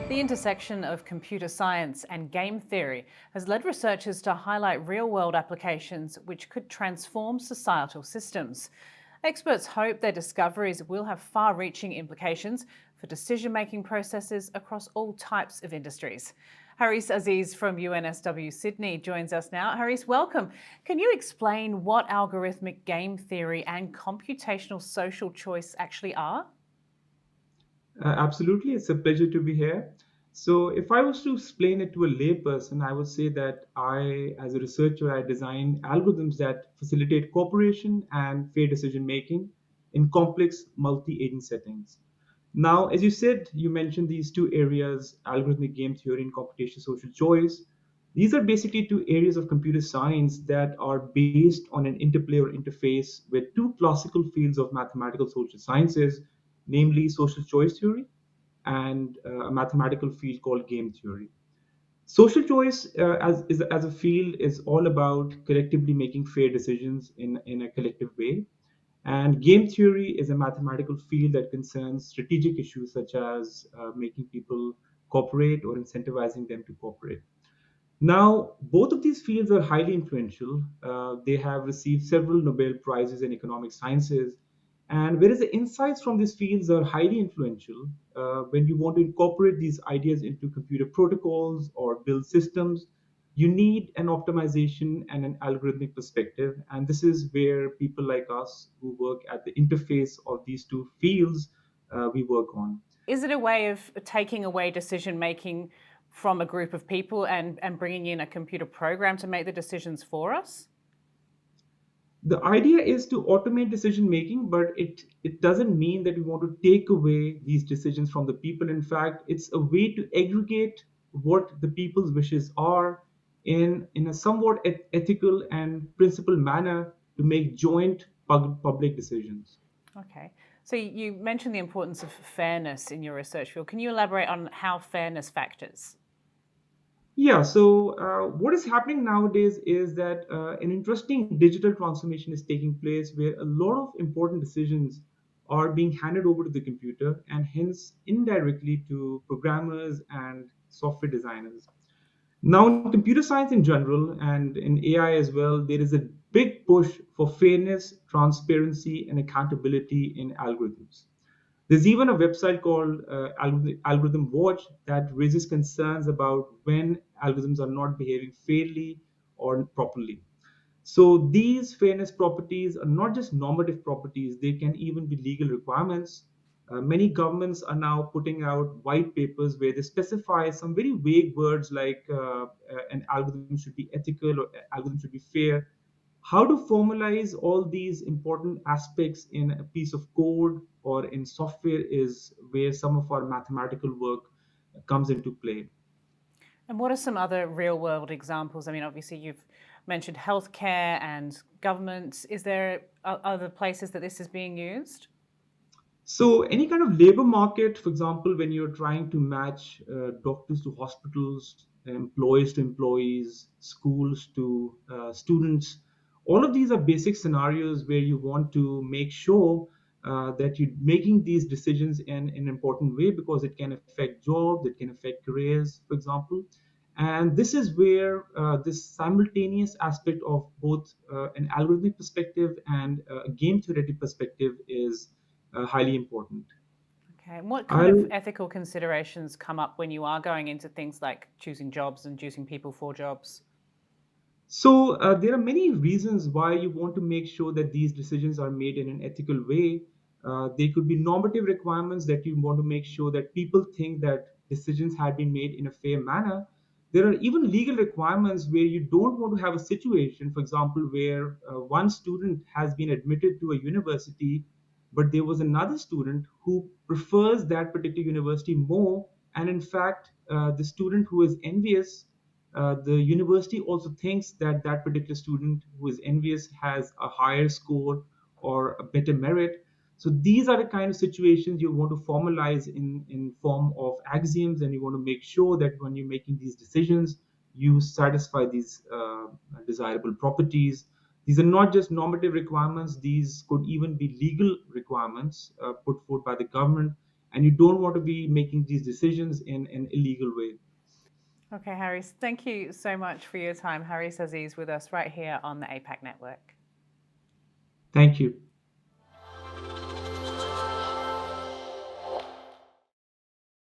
The intersection of computer science and game theory has led researchers to highlight real-world applications which could transform societal systems. Experts hope their discoveries will have far-reaching implications for decision-making processes across all types of industries. Haris Aziz from UNSW Sydney joins us now. Haris, welcome. Can you explain what algorithmic game theory and computational social choice actually are? Absolutely, it's a pleasure to be here. So, if I was to explain it to a layperson, I would say that as a researcher, I design algorithms that facilitate cooperation and fair decision making in complex multi-agent settings. Now, as you said, you mentioned these two areas, algorithmic game theory and computational social choice. These are basically two areas of computer science that are based on an interplay or interface with two classical fields of mathematical social sciences, namely social choice theory and a mathematical field called game theory. Social choice as a field is all about collectively making fair decisions in a collective way. And game theory is a mathematical field that concerns strategic issues such as making people cooperate or incentivizing them to cooperate. Now, both of these fields are highly influential. They have received several Nobel Prizes in economic sciences. And whereas the insights from these fields are highly influential, when you want to incorporate these ideas into computer protocols or build systems, you need an optimization and an algorithmic perspective. And this is where people like us who work at the interface of these two fields, we work on. Is it a way of taking away decision making from a group of people and bringing in a computer program to make the decisions for us? The idea is to automate decision making, but it doesn't mean that we want to take away these decisions from the people. In fact, it's a way to aggregate what the people's wishes are in a somewhat ethical and principled manner to make joint public decisions. Okay. So you mentioned the importance of fairness in your research field. Can you elaborate on how fairness factors? Yeah, so what is happening nowadays is that an interesting digital transformation is taking place where a lot of important decisions are being handed over to the computer and hence indirectly to programmers and software designers. Now, in computer science in general and in AI as well, there is a big push for fairness, transparency, and accountability in algorithms. There's even a website called Algorithm Watch that raises concerns about when algorithms are not behaving fairly or properly. So these fairness properties are not just normative properties, they can even be legal requirements. Many governments are now putting out white papers where they specify some very vague words like an algorithm should be ethical or algorithm should be fair. How to formalize all these important aspects in a piece of code or in software is where some of our mathematical work comes into play. And what are some other real world examples? I mean, obviously, you've mentioned healthcare and government. Is there other places that this is being used? So, any kind of labor market, for example, when you're trying to match doctors to hospitals, employees to employees, schools to students, all of these are basic scenarios where you want to make sure that you're making these decisions in an important way because it can affect jobs, it can affect careers, for example. And this is where this simultaneous aspect of both an algorithmic perspective and a game theoretic perspective is highly important. Okay. And what kind of I'll ethical considerations come up when you are going into things like choosing jobs and choosing people for jobs? there are many reasons why you want to make sure that these decisions are made in an ethical way. There could be normative requirements that you want to make sure that people think that decisions had been made in a fair manner. There are even legal requirements where you don't want to have a situation, for example, where one student has been admitted to a university, but there was another student who prefers that particular university more. And in fact, the student who is envious, the university also thinks that that particular student who is envious has a higher score or a better merit. So these are the kind of situations you want to formalize in form of axioms, and you want to make sure that when you're making these decisions, you satisfy these desirable properties. These are not just normative requirements; these could even be legal requirements put forth by the government. and you don't want to be making these decisions in an illegal way. Okay, Haris, thank you so much for your time. Haris Aziz with us right here on the APAC network. Thank you.